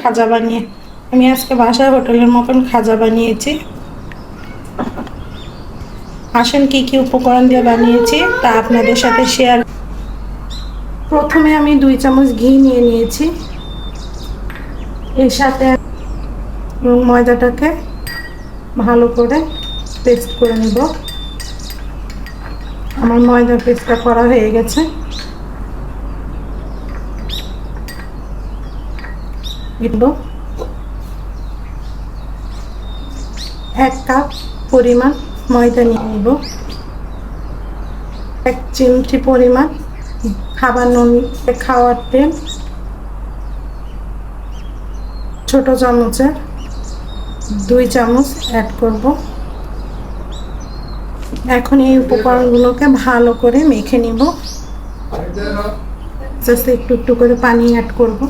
খাজা বানিয়ে। আমি আজকে বাসায় হোটেলের মতন খাজা বানিয়েছি। আসেন কি কি উপকরণ দিয়ে বানিয়েছি তা আপনাদের সাথে শেয়ার। প্রথমে আমি 2 চামচ ঘি নিয়ে নিয়েছি, এর সাথে ময়দাটাকে ভালো করে পেস্ট করে নেব। আমার ময়দা পেস্টটা করা হয়ে গেছে। দিব 1 কাপ পরিমাণ ময়দা নিয়ে নেব। 1 চিমটি পরিমাণ খাবার নুন, খাওয়ার তেল ছোট চামচের 2 চামচ অ্যাড করব। এখন এই উপকরণগুলোকে ভালো করে মেখে নিব। জাস্ট একটু একটু করে পানি অ্যাড করব।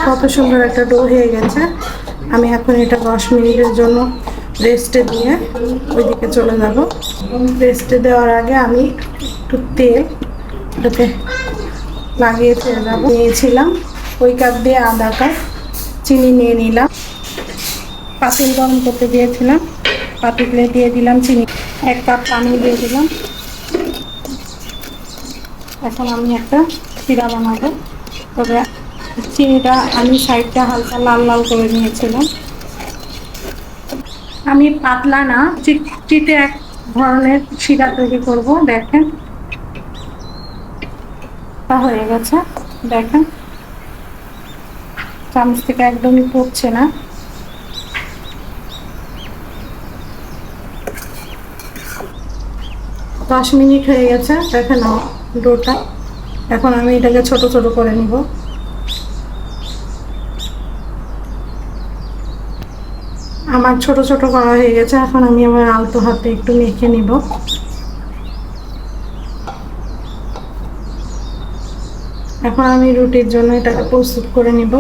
কত সুন্দর একটা ডো হয়ে গেছে। আমি এখন এটা 10 মিনিটের জন্য রেস্টে দিয়ে ওইদিকে চলে যাব। রেস্টে দেওয়ার আগে আমি একটু তেল এটাতে লাগিয়ে ফেলে যাব। নিয়েছিলাম ওই কাপ দিয়ে আধা কাপ চিনি নিয়ে নিলাম। পাতিল গরম করতে দিয়েছিলাম, পাতিলে দিয়ে দিলাম চিনি। 1 কাপ পানি দিয়ে দিলাম। এখন আমি একটা শিরা বানাবো। তবে চিনিটা আমি সাইডটা হালকা লাল লাল করে নিয়েছিলাম। আমি পাতলা না, চিটচিটে এক ধরনের শিরা তৈরি করব। দেখেন তা হয়ে গেছে। দেখেন চামচ থেকে একদমই পড়ছে না। দশ মিনিট হয়ে গেছে। দেখেন ডোটা। এখন আমি এটাকে ছোট ছোট করে নিব। আমার ছোট ছোট করা হয়ে গেছে। এখন আমি আমার আলতো হাতে একটু মেখে নিব। এখন আমি রুটির জন্য এটাকে প্রস্তুত করে নিব।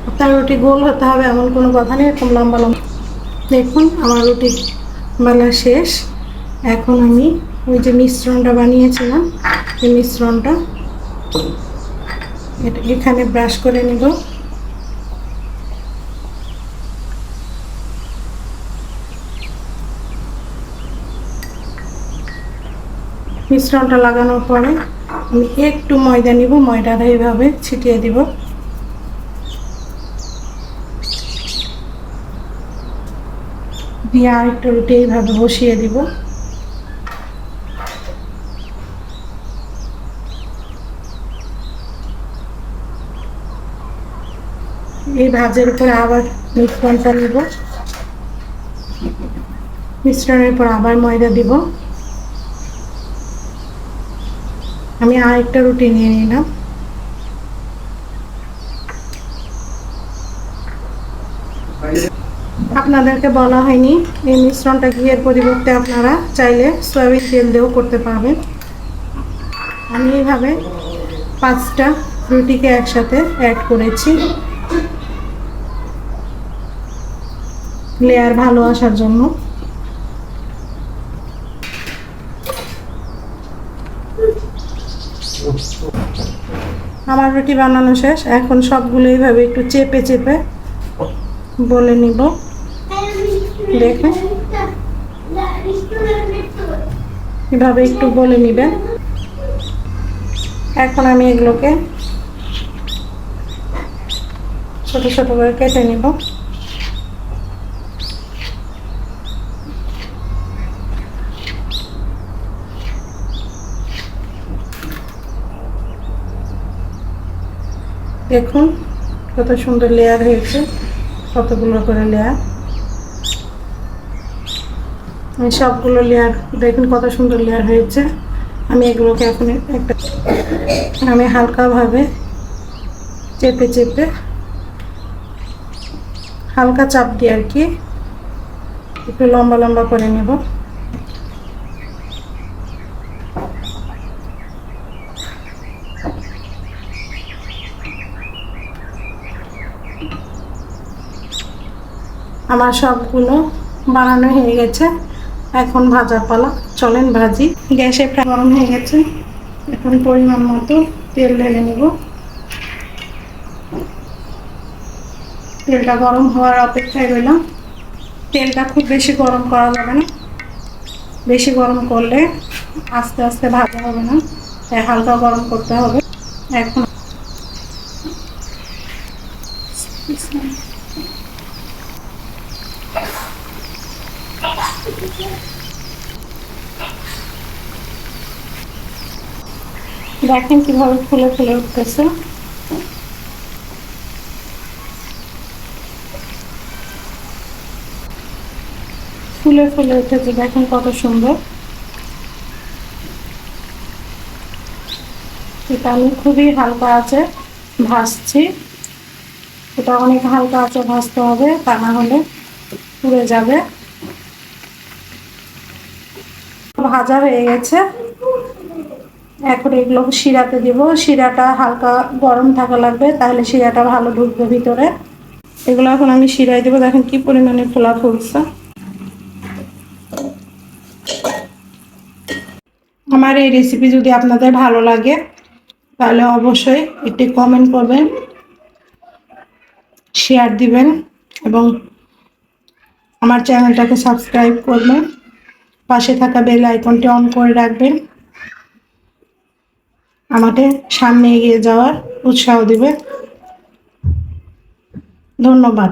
আপনার রুটি গোল হতে হবে এমন কোনো কথা নেই, এরকম লম্বা লম্বা। দেখুন আমার রুটি বেলা শেষ। এখন আমি ওই যে মিশ্রণটা বানিয়েছিলাম, এই মিশ্রণটা এখানে ব্রাশ করে নিব। মিশ্রণটা লাগানোর পরে আমি একটু ময়দা নিব, ময়দাটা এইভাবে ছিটিয়ে দিব। দিয়ে আরেকটা রুটি এইভাবে বসিয়ে দিব। এই ভাজের উপরে আবার মিশ্রণটা নিব। মিশ্রণের পর আবার ময়দা দিব। আমি আরেকটা রুটি নিয়ে নিলাম। আপনাদেরকে বলা হয়নি, এই মিশ্রণটা ঘিয়ের পরিবর্তে আপনারা চাইলে সয়াবিন তেল দিয়েও করতে পারবেন। আমি এইভাবে 5টা রুটিকে একসাথে অ্যাড করেছি লেয়ার ভালো আসার জন্য। আমার রুটি বানানো শেষ। এখন সবগুলো এইভাবে একটু চেপে চেপে বলে নিব। দেখুন এভাবে একটু বলে নিবেন। এখন আমি এগুলোকে ছোট ছোট করে কেটে নিব। দেখুন কত সুন্দর লেয়ার হয়েছে, কতগুলো করে লেয়ার। আমি সবগুলো লেয়ার দেখুন কত সুন্দর লেয়ার হয়েছে। আমি এগুলোকে এখন একটা আমি হালকাভাবে চেপে চেপে হালকা চাপ দিয়ে আর কি একটু লম্বা লম্বা করে নেব। আমার সবগুলো বানানো হয়ে গেছে, এখন ভাজার পালা। চলেন ভাজি। গ্যাসে প্রায় গরম হয়ে গেছে, এখন পরিমাণ মতো তেল ঢেলে নেব। তেলটা গরম হওয়ার অপেক্ষায় রইলাম। তেলটা খুব বেশি গরম করা যাবে না, বেশি গরম করলে আস্তে আস্তে ভাজা হবে না, তাই হালকা গরম করতে হবে। এখন দেখেন কিভাবে ফুলে ফুলে উঠতেছে। ফুলে ফুলে উঠেছে, দেখেন কত সুন্দর। এটা আমি খুবই হালকা আছে ভাজছি, এটা অনেক হালকা আছে ভাজতে হবে, তা না হলে পুড়ে যাবে। ভাজা হয়ে গেছে, এখন এগুলো শিরাতে দিব। শিরাটা হালকা গরম থাকা লাগবে, তাহলে শিরাটা ভালো ঢুকবে ভিতরে। এগুলো এখন আমি শিরায় দেবো। দেখেন কি পরিমাণে ফোলা ফুলছে। আমার এই রেসিপি যদি আপনাদের ভালো লাগে তাহলে অবশ্যই একটি কমেন্ট করবেন, শেয়ার দিবেন এবং আমার চ্যানেলটাকে সাবস্ক্রাইব করবেন। পাশে থাকা বেল আইকনটি অন করে রাখবেন, আমাকে সামনে এগিয়ে যাওয়ার উৎসাহ দিবে। ধন্যবাদ।